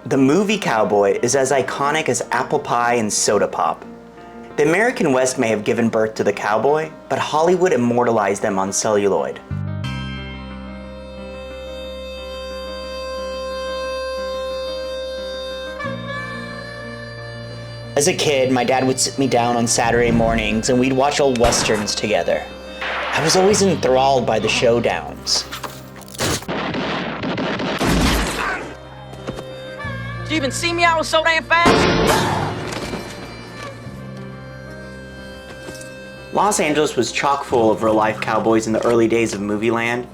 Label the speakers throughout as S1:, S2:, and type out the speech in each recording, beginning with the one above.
S1: The movie Cowboy is as iconic as apple pie and soda pop. The American West may have given birth to the cowboy, but Hollywood immortalized them on celluloid. As a kid, my dad would sit me down on Saturday mornings and we'd watch old westerns together. I was always enthralled by the showdowns.
S2: Did you even see me? I was so damn fast.
S1: Los Angeles was chock full of real-life cowboys in the early days of Movieland,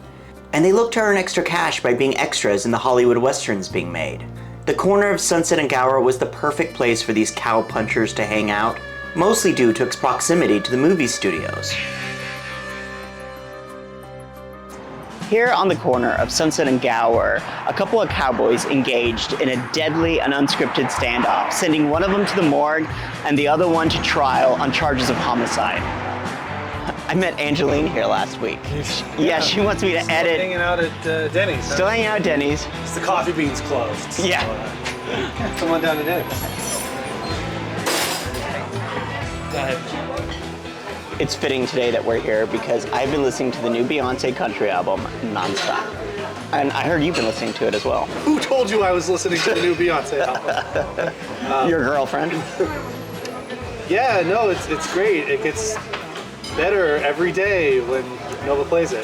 S1: and they looked to earn extra cash by being extras in the Hollywood westerns being made. The corner of Sunset and Gower was the perfect place for these cow punchers to hang out, mostly due to its proximity to the movie studios. Here on the corner of Sunset and Gower, a couple of cowboys engaged in a deadly and unscripted standoff, sending one of them to the morgue and the other one to trial on charges of homicide. I met Angeline here last week. Yeah, she wants me to edit.
S3: Still hanging out at Denny's. Huh?
S1: Still hanging out at Denny's.
S3: It's the coffee bean's closed.
S1: Yeah.
S3: So, come on down to Denny's. Go ahead.
S1: It's fitting today that we're here because I've been listening to the new Beyonce country album nonstop. And I heard you've been listening to it as well.
S3: Who told you I was listening to the new Beyonce album?
S1: Your girlfriend?
S3: Yeah, no, it's great. It gets better every day when Nova plays it.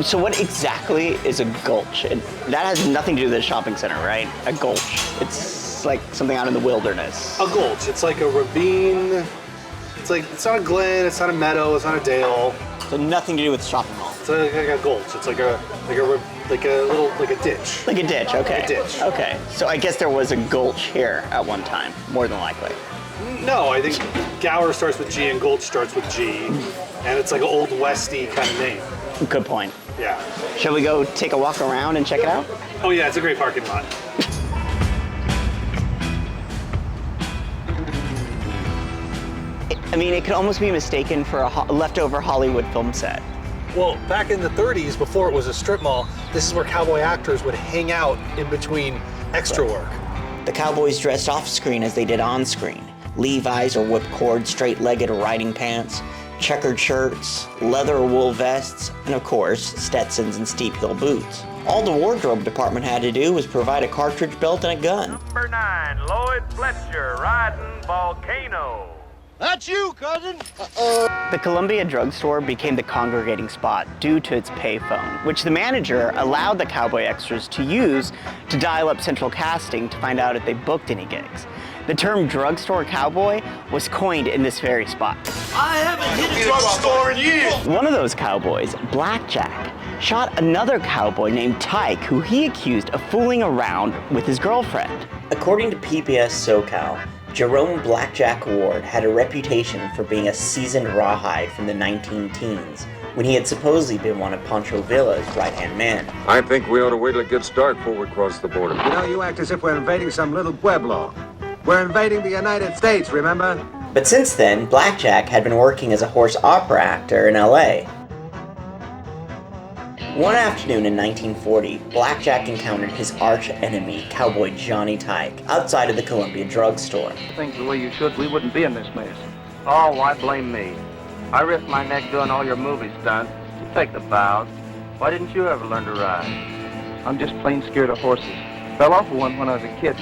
S1: So what exactly is a gulch? That has nothing to do with the shopping center, right? A gulch. It's like something out in the wilderness.
S3: A gulch. It's like a ravine. It's not a glen. It's not a meadow. It's not a dale.
S1: So nothing to do with shopping mall.
S3: It's like a gulch. It's like a ditch.
S1: Like a ditch. Okay.
S3: Like a ditch.
S1: Okay. So I guess there was a gulch here at one time, more than likely.
S3: No, I think Gower starts with G and Gulch starts with G, and it's like an old westy kind of name.
S1: Good point.
S3: Yeah.
S1: Shall we go take a walk around and check it out?
S3: Oh yeah, it's a great parking lot.
S1: I mean, it could almost be mistaken for a leftover Hollywood film set.
S3: Well, back in the 30s, before it was a strip mall, this is where cowboy actors would hang out in between extra work.
S1: The cowboys dressed off screen as they did on screen. Levi's or whipcord, straight-legged or riding pants, checkered shirts, leather or wool vests, and of course, Stetsons and steep heel boots. All the wardrobe department had to do was provide a cartridge belt and a gun.
S4: Number 9, Lloyd Fletcher, riding Volcano.
S5: That's you, cousin!
S1: The Columbia drugstore became the congregating spot due to its payphone, which the manager allowed the cowboy extras to use to dial up central casting to find out if they booked any gigs. The term drugstore cowboy was coined in this very spot.
S5: I haven't hit a drugstore in years!
S1: One of those cowboys, Blackjack, shot another cowboy named Tyke, who he accused of fooling around with his girlfriend. According to PBS SoCal, Jerome Blackjack Ward had a reputation for being a seasoned rawhide from the 19-teens, when he had supposedly been one of Pancho Villa's right-hand men.
S6: I think we ought to wait till it gets dark before we cross the border.
S7: You know, you act as if we're invading some little pueblo. We're invading the United States, remember?
S1: But since then, Blackjack had been working as a horse opera actor in LA. One afternoon in 1940, Blackjack encountered his arch-enemy, cowboy Johnny Tyke, outside of the Columbia drugstore.
S8: Things the way you should, we wouldn't be in this mess. Oh, why blame me? I risked my neck doing all your movie stunts. You take the bows. Why didn't you ever learn to ride? I'm just plain scared of horses. Fell off of one when I was a kid.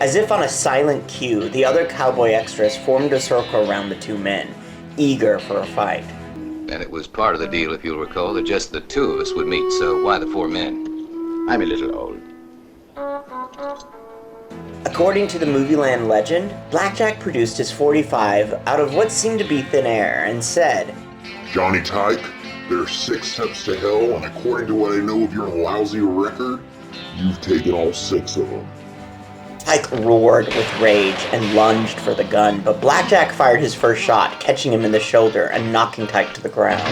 S1: As if on a silent cue, the other cowboy extras formed a circle around the two men, eager for a fight.
S9: And it was part of the deal, if you'll recall, that just the two of us would meet, so why the four men? I'm a little old.
S1: According to the Movieland legend, Blackjack produced his .45 out of what seemed to be thin air and said,
S10: "Johnny Tyke, there's 6 steps to hell, and according to what I know of your lousy record, you've taken all 6 of them."
S1: Tyke roared with rage and lunged for the gun, but Blackjack fired his first shot, catching him in the shoulder and knocking Tyke to the ground.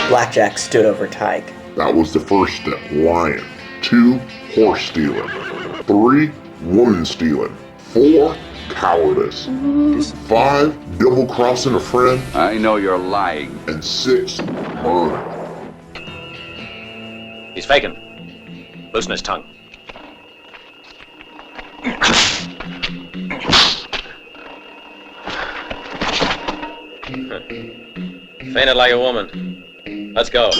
S1: Blackjack stood over Tyke.
S10: That was the first step, lying. 2, horse stealing. 3, woman stealing. 4, cowardice. 5, double-crossing a friend.
S6: I know you're lying.
S10: And 6, murder.
S11: He's faking. Loosen his tongue. Fainted like a woman. Let's go.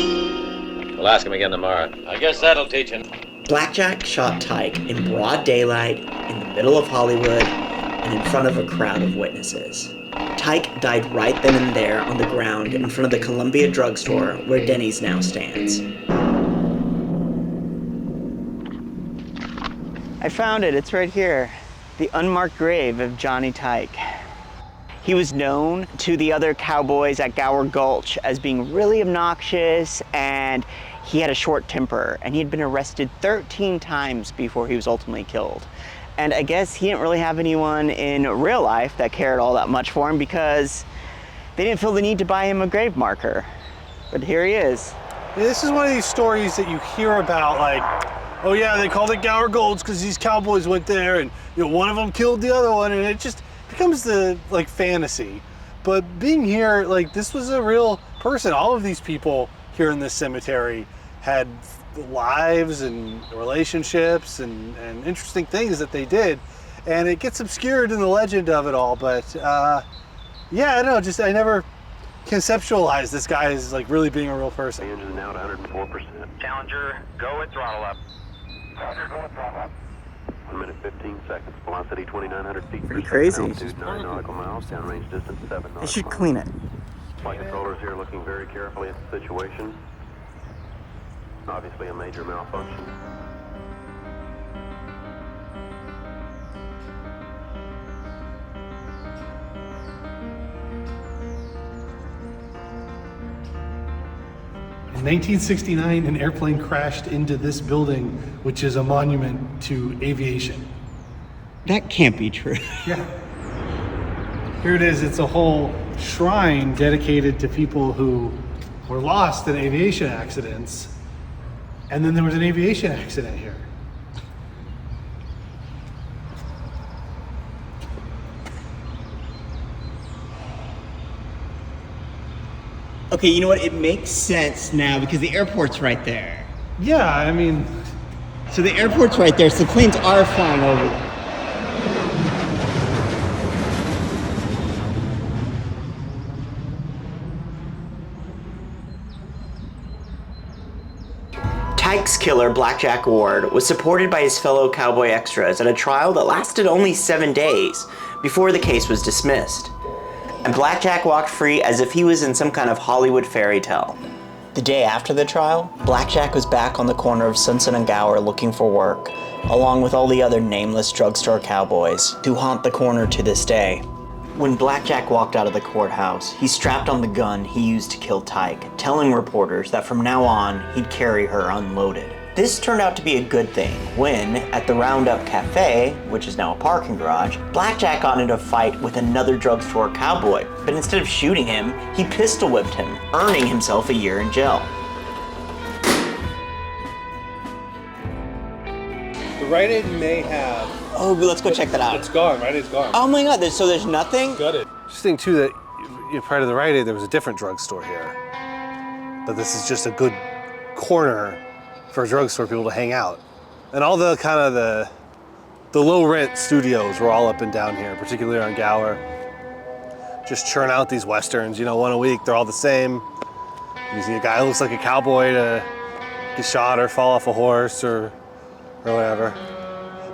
S11: We'll ask him again tomorrow. I guess that'll teach him.
S1: Blackjack shot Tyke in broad daylight, in the middle of Hollywood, and in front of a crowd of witnesses. Tyke died right then and there on the ground in front of the Columbia drugstore where Denny's now stands. I found it. It's right here. The unmarked grave of Johnny Tyke. He was known to the other cowboys at Gower Gulch as being really obnoxious, and he had a short temper, and he had been arrested 13 times before he was ultimately killed. And I guess he didn't really have anyone in real life that cared all that much for him because they didn't feel the need to buy him a grave marker. But here he is.
S3: Yeah, this is one of these stories that you hear about, like, oh yeah, they called it Gower Gulch because these cowboys went there, and one of them killed the other one, and it just becomes the fantasy. But being here, this was a real person. All of these people here in this cemetery had lives and relationships and interesting things that they did, and it gets obscured in the legend of it all. But yeah, I know, I never conceptualized this guy as really being a real person.
S11: The engine now at 104%. Challenger, go and throttle up. Challenger, go and throttle up. 1 minute 15 seconds. Velocity 2,900 feet.
S1: Pretty crazy.
S11: Altitude 9 nautical miles. Downrange distance 7 nautical miles.
S1: They should clean it.
S11: Flight controllers here looking very carefully at the situation. Obviously a major malfunction.
S3: In 1969, an airplane crashed into this building, which is a monument to aviation.
S1: That can't be true.
S3: Yeah. Here it is. It's a whole shrine dedicated to people who were lost in aviation accidents. And then there was an aviation accident here.
S1: Okay, you know what? It makes sense now because the airport's right there.
S3: Yeah, I mean...
S1: So the airport's right there, so planes are flying over there. Tyke's killer, Blackjack Ward, was supported by his fellow cowboy extras at a trial that lasted only 7 days before the case was dismissed. And Blackjack walked free as if he was in some kind of Hollywood fairy tale. The day after the trial, Blackjack was back on the corner of Sunset and Gower looking for work, along with all the other nameless drugstore cowboys who haunt the corner to this day. When Blackjack walked out of the courthouse, he strapped on the gun he used to kill Tyke, telling reporters that from now on, he'd carry her unloaded. This turned out to be a good thing when, at the Roundup Cafe, which is now a parking garage, Blackjack got into a fight with another drugstore cowboy, but instead of shooting him, he pistol whipped him, earning himself a year in jail.
S3: The Rite Aid may have...
S1: Oh, let's go check that out.
S3: It's gone. Rite Aid's gone.
S1: Oh my god, so there's nothing?
S3: Got it. Interesting too that prior to the Rite Aid, there was a different drugstore here. But this is just a good corner for drugstore people to hang out. And all the kind of the low rent studios were all up and down here, particularly on Gower. Just churn out these westerns, one a week. They're all the same. You see a guy who looks like a cowboy to get shot or fall off a horse or whatever.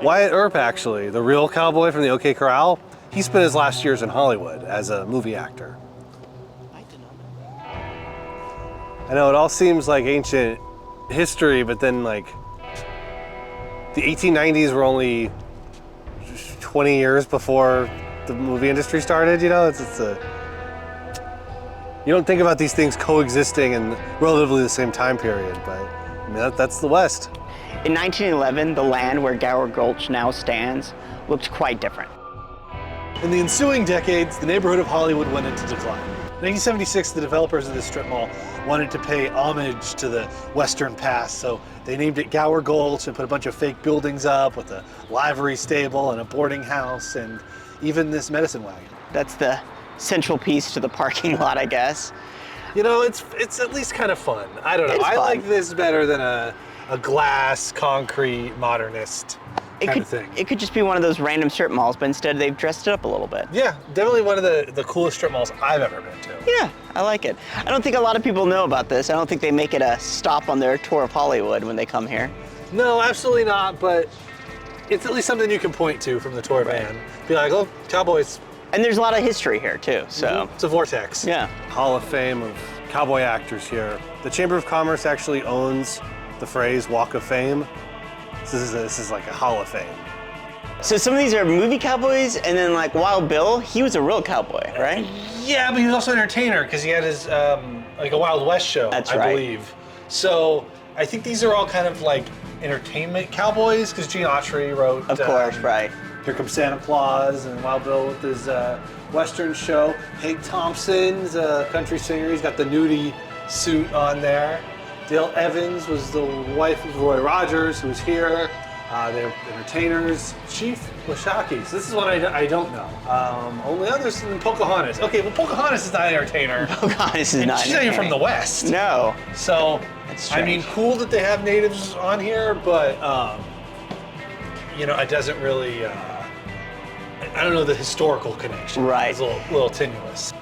S3: Wyatt Earp, actually, the real cowboy from the OK Corral, he spent his last years in Hollywood as a movie actor. I know it all seems like ancient history, but then like the 1890s were only 20 years before the movie industry started, you know? You don't think about these things coexisting in relatively the same time period, but I mean, that's the West.
S1: In 1911, the land where Gower Gulch now stands looked quite different.
S3: In the ensuing decades, the neighborhood of Hollywood went into decline. In 1976, the developers of this strip mall wanted to pay homage to the Western past, so they named it Gower Gulch and put a bunch of fake buildings up with a livery stable and a boarding house and even this medicine wagon.
S1: That's the central piece to the parking lot, I guess.
S3: You know, it's at least kind of fun. I don't know. I like this better than a glass, concrete, modernist kind of thing.
S1: It could just be one of those random strip malls, but instead they've dressed it up a little bit.
S3: Yeah, definitely one of the coolest strip malls I've ever been to.
S1: Yeah, I like it. I don't think a lot of people know about this. I don't think they make it a stop on their tour of Hollywood when they come here.
S3: No, absolutely not, but it's at least something you can point to from the tour van. Be like, oh, Cowboys.
S1: And there's a lot of history here too, so.
S3: It's a vortex.
S1: Yeah.
S3: Hall of Fame of cowboy actors here. The Chamber of Commerce actually owns the phrase Walk of Fame. This is like a Hall of Fame.
S1: So some of these are movie cowboys, and then like Wild Bill, he was a real cowboy, right?
S3: Yeah, but he was also an entertainer because he had his like a Wild West show,
S1: That's
S3: I
S1: right.
S3: believe. So I think these are all kind of like entertainment cowboys because Gene Autry wrote.
S1: Of course, right.
S3: Here Comes Santa Claus, and Wild Bill with his Western show. Hank Thompson's a country singer. He's got the nudie suit on there. Dale Evans was the wife of Roy Rogers, who was here. They're entertainers. Chief Lashaki. So this is one I don't know. Only others than Pocahontas. Okay, well, Pocahontas is not an entertainer.
S1: Pocahontas is not.
S3: She's not even from the West.
S1: No.
S3: So,
S1: That's
S3: I mean, cool that they have natives on here, but you know, it doesn't really. I don't know the historical connection.
S1: Right.
S3: It's a little tenuous.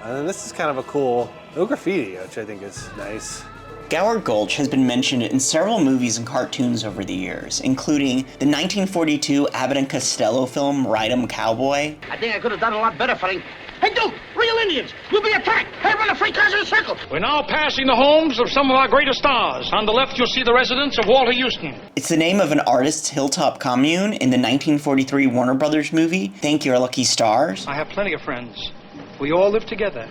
S3: And then this is kind of a cool no graffiti, which I think is nice.
S1: Gower Gulch has been mentioned in several movies and cartoons over the years, including the 1942 Abbott and Costello film Ride 'em Cowboy.
S2: I think I could have done a lot better for him. Hey, dude, real Indians, we'll be attacked. Hey, run the free cars in a circle.
S12: We're now passing the homes of some of our greatest stars. On the left, you'll see the residence of Walter Houston.
S1: It's the name of an artist's hilltop commune in the 1943 Warner Brothers movie, Thank Your Lucky Stars.
S12: I have plenty of friends. We all live together.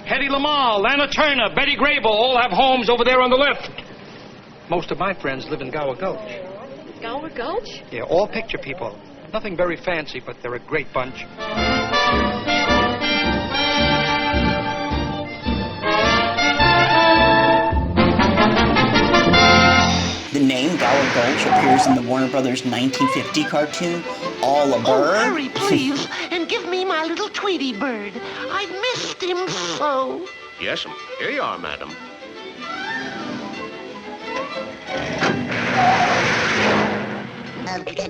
S12: Hedy Lamarr, Lana Turner, Betty Grable all have homes over there on the left. Most of my friends live in Gower Gulch.
S13: Gower Gulch?
S12: Yeah, all picture people. Nothing very fancy, but they're a great bunch.
S1: The name Gower Gulch appears in the Warner Brothers 1950 cartoon, All a Bird.
S14: Oh, hurry, please, and give me my little Tweety bird. I've missed him so.
S11: Yes'm. Here you are, madam.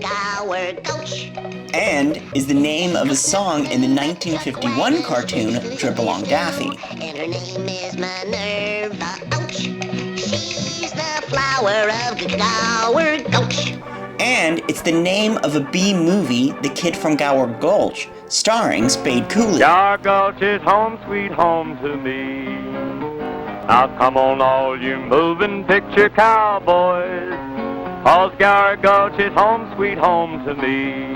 S14: Gower Gulch.
S1: And is the name of a song in the 1951 cartoon Drip Along Daffy.
S14: And her name is Minerva. Ouch. She's the flower of Gower Gulch.
S1: And it's the name of a B movie, The Kid from Gower Gulch, starring Spade Cooley.
S15: Gower Gulch is home, sweet home to me. Now come on, all you moving picture cowboys, 'cause Gower Gulch is home, sweet home to me.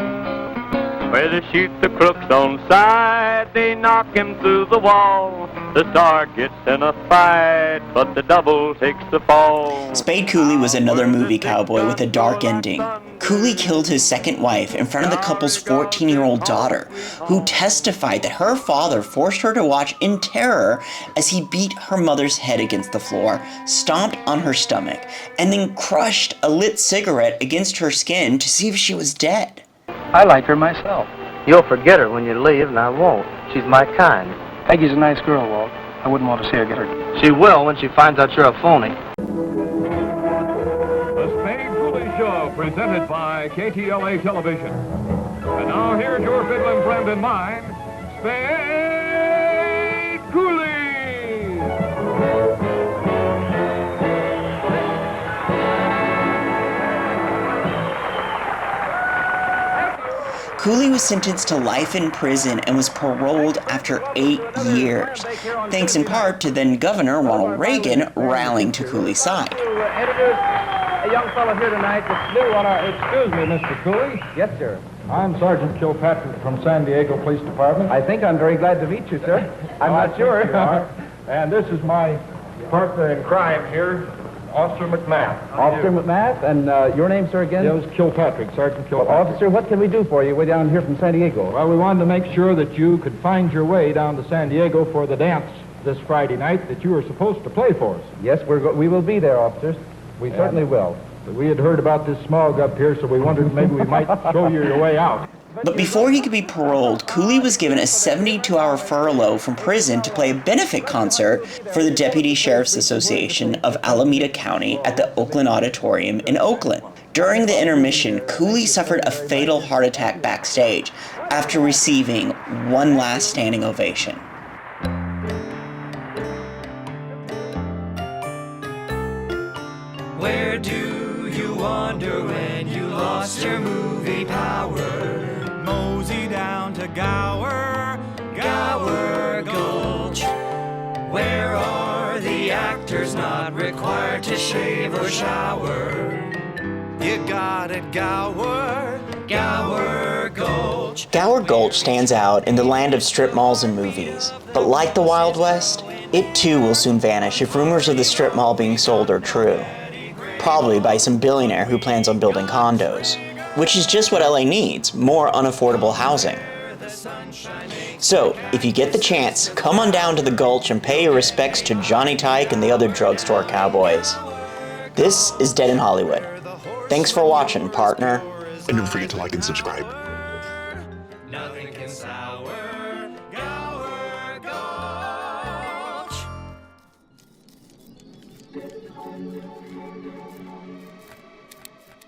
S15: Where they shoot the crooks on sight, they knock him through the wall. The star gets in a fight, but the double takes the fall.
S1: Spade Cooley was another movie cowboy with a dark ending. Cooley killed his second wife in front of the couple's 14-year-old daughter, who testified that her father forced her to watch in terror as he beat her mother's head against the floor, stomped on her stomach, and then crushed a lit cigarette against her skin to see if she was dead.
S8: I like her myself. You'll forget her when you leave, and I won't. She's my kind.
S12: Peggy's a nice girl, Walt. I wouldn't want to see her get hurt.
S8: She will when she finds out you're a phony.
S16: The Spade Cooley Show, presented by KTLA Television. And now here's your fiddling friend and mine, Spade Cooley.
S1: Cooley was sentenced to life in prison and was paroled after 8 years, thanks in part to then Governor Ronald Reagan rallying to Cooley's side.
S13: A young fellow here tonight that's new on our...
S16: Excuse me, Mr. Cooley.
S13: Yes, sir.
S16: I'm Sergeant Kilpatrick from San Diego Police Department.
S13: I think I'm very glad to meet you, sir. I'm not sure.
S16: You are. And this is my partner in crime here, Officer McMath.
S13: Officer McMath, and your name, sir, again?
S16: It was Kilpatrick, Sergeant Kilpatrick.
S13: Well, officer, what can we do for you? We're down here from San Diego.
S16: Well, we wanted to make sure that you could find your way down to San Diego for the dance this Friday night that you were supposed to play for us.
S13: Yes, we will be there, officers. We certainly will.
S16: We had heard about this smog up here, so we wondered maybe we might show you your way out.
S1: But before he could be paroled, Cooley was given a 72-hour furlough from prison to play a benefit concert for the Deputy Sheriff's Association of Alameda County at the Oakland Auditorium in Oakland. During the intermission, Cooley suffered a fatal heart attack backstage after receiving one last standing ovation.
S17: Where do you wander when you lost your movie power? Mosey down to Gower Gulch. Where are the actors not required to shave or shower? You got it, Gower Gulch.
S1: Gower Gulch stands out in the land of strip malls and movies. But like the Wild West, it too will soon vanish if rumors of the strip mall being sold are true. Probably by some billionaire who plans on building condos, which is just what LA needs, more unaffordable housing. So, if you get the chance, come on down to the Gulch and pay your respects to Johnny Tyke and the other drugstore cowboys. This is Dead in Hollywood. Thanks for watching, partner.
S10: And don't forget to like and subscribe.
S17: Nothing can sour Gower Gulch.